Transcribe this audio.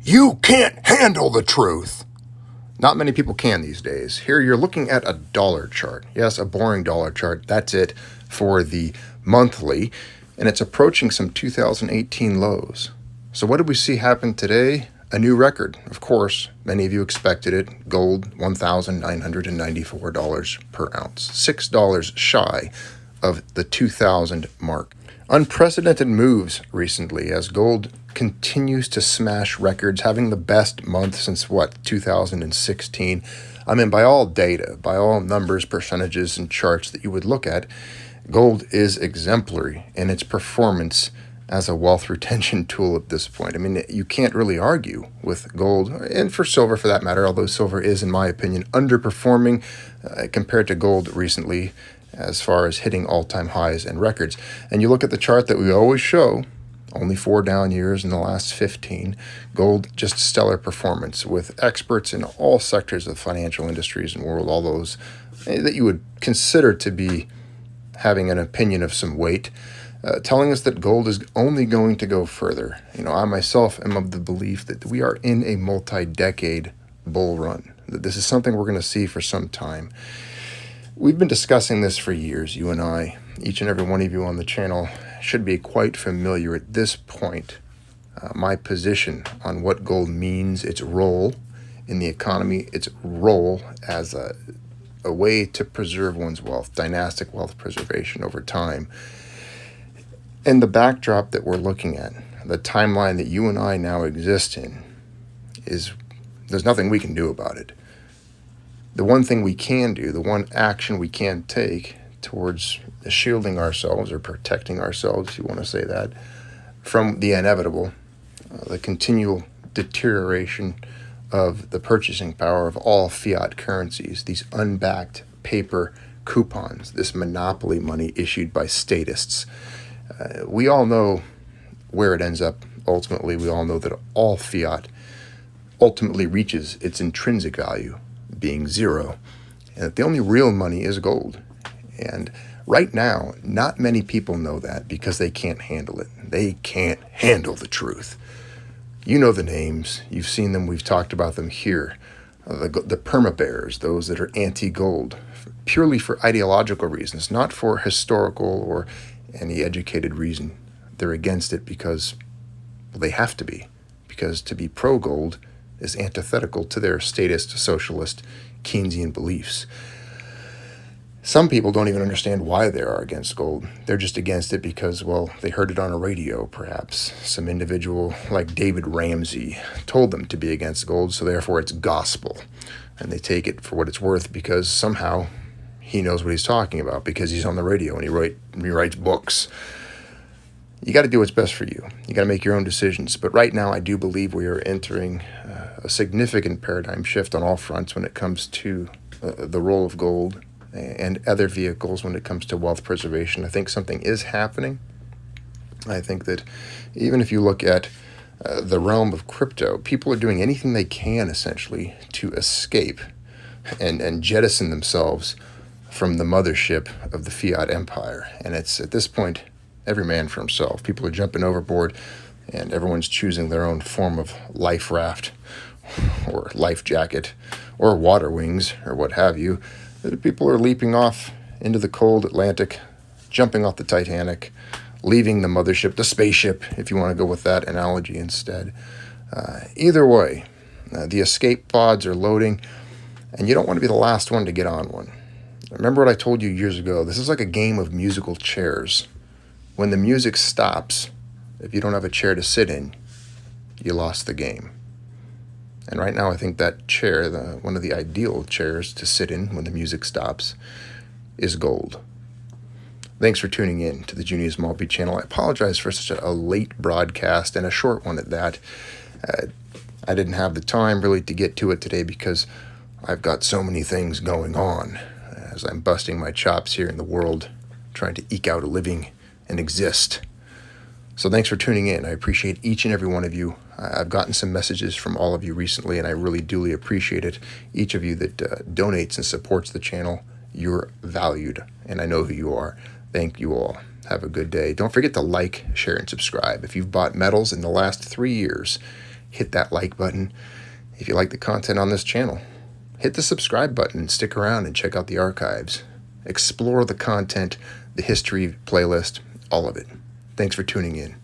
You can't handle the truth. Not many people can these days. Here you're looking at a dollar chart. Yes, a boring dollar chart. That's it for the monthly. And it's approaching some 2018 lows. So what did we see happen today? A new record. Of course, many of you expected it. Gold, $1,994 per ounce. $6 shy of the 2,000 mark. Unprecedented moves recently as gold continues to smash records, having the best month since 2016. I mean, by all data, by all numbers, percentages, and charts that you would look at, gold is exemplary in its performance as a wealth retention tool at this point. I mean, you can't really argue with gold, and for silver for that matter, although silver is, in my opinion, underperforming compared to gold recently as far as hitting all-time highs and records. And you look at the chart that we always show, only 4 down years in the last 15. Gold, just stellar performance with experts in all sectors of the financial industries and world, all those that you would consider to be having an opinion of some weight, telling us that gold is only going to go further. You know, I myself am of the belief that we are in a multi-decade bull run, that this is something we're going to see for some time. We've been discussing this for years, you and I. Each and every one of you on the channel should be quite familiar at this point. My position on what gold means, its role in the economy, its role as a way to preserve one's wealth, dynastic wealth preservation over time. And the backdrop that we're looking at, the timeline that you and I now exist in, is there's nothing we can do about it. The one thing we can do, the one action we can take towards shielding ourselves or protecting ourselves, if you want to say that, from the inevitable, the continual deterioration of the purchasing power of all fiat currencies, these unbacked paper coupons, this monopoly money issued by statists. We all know where it ends up ultimately. We all know that all fiat ultimately reaches its intrinsic value, being zero, and that the only real money is gold. And right now, not many people know that because they can't handle it. They can't handle the truth. You know the names. You've seen them. We've talked about them here. The perma-bears, those that are anti-gold, purely for ideological reasons, not for historical or any educated reason. They're against it because, well, they have to be. Because to be pro-gold is antithetical to their statist, socialist, Keynesian beliefs. Some people don't even understand why they are against gold. They're just against it because, well, they heard it on a radio, perhaps. Some individual like David Ramsey told them to be against gold, so therefore it's gospel. And they take it for what it's worth because somehow he knows what he's talking about because he's on the radio and he writes books. You got to do what's best for you. You got to make your own decisions. But right now, I do believe we are entering a significant paradigm shift on all fronts when it comes to the role of gold and other vehicles when it comes to wealth preservation. I think something is happening. I think that even if you look at the realm of crypto, people are doing anything they can, essentially, to escape and jettison themselves from the mothership of the fiat empire. And it's, at this point, every man for himself. People are jumping overboard, and everyone's choosing their own form of life raft or life jacket or water wings or what have you. People are leaping off into the cold Atlantic, jumping off the Titanic, leaving the mothership, the spaceship, if you want to go with that analogy instead. Either way, the escape pods are loading, and you don't want to be the last one to get on one. Remember what I told you years ago? This is like a game of musical chairs. When the music stops, if you don't have a chair to sit in, you lost the game. And right now, I think that chair, one of the ideal chairs to sit in when the music stops, is gold. Thanks for tuning in to the Junius Maltby channel. I apologize for such a late broadcast and a short one at that. I didn't have the time really to get to it today because I've got so many things going on as I'm busting my chops here in the world, trying to eke out a living and exist. So thanks for tuning in. I appreciate each and every one of you. I've gotten some messages from all of you recently, and I really duly appreciate it. Each of you that donates and supports the channel, you're valued, and I know who you are. Thank you all. Have a good day. Don't forget to like, share, and subscribe. If you've bought medals in the last 3 years, hit that like button. If you like the content on this channel, hit the subscribe button and stick around and check out the archives. Explore the content, the history playlist, all of it. Thanks for tuning in.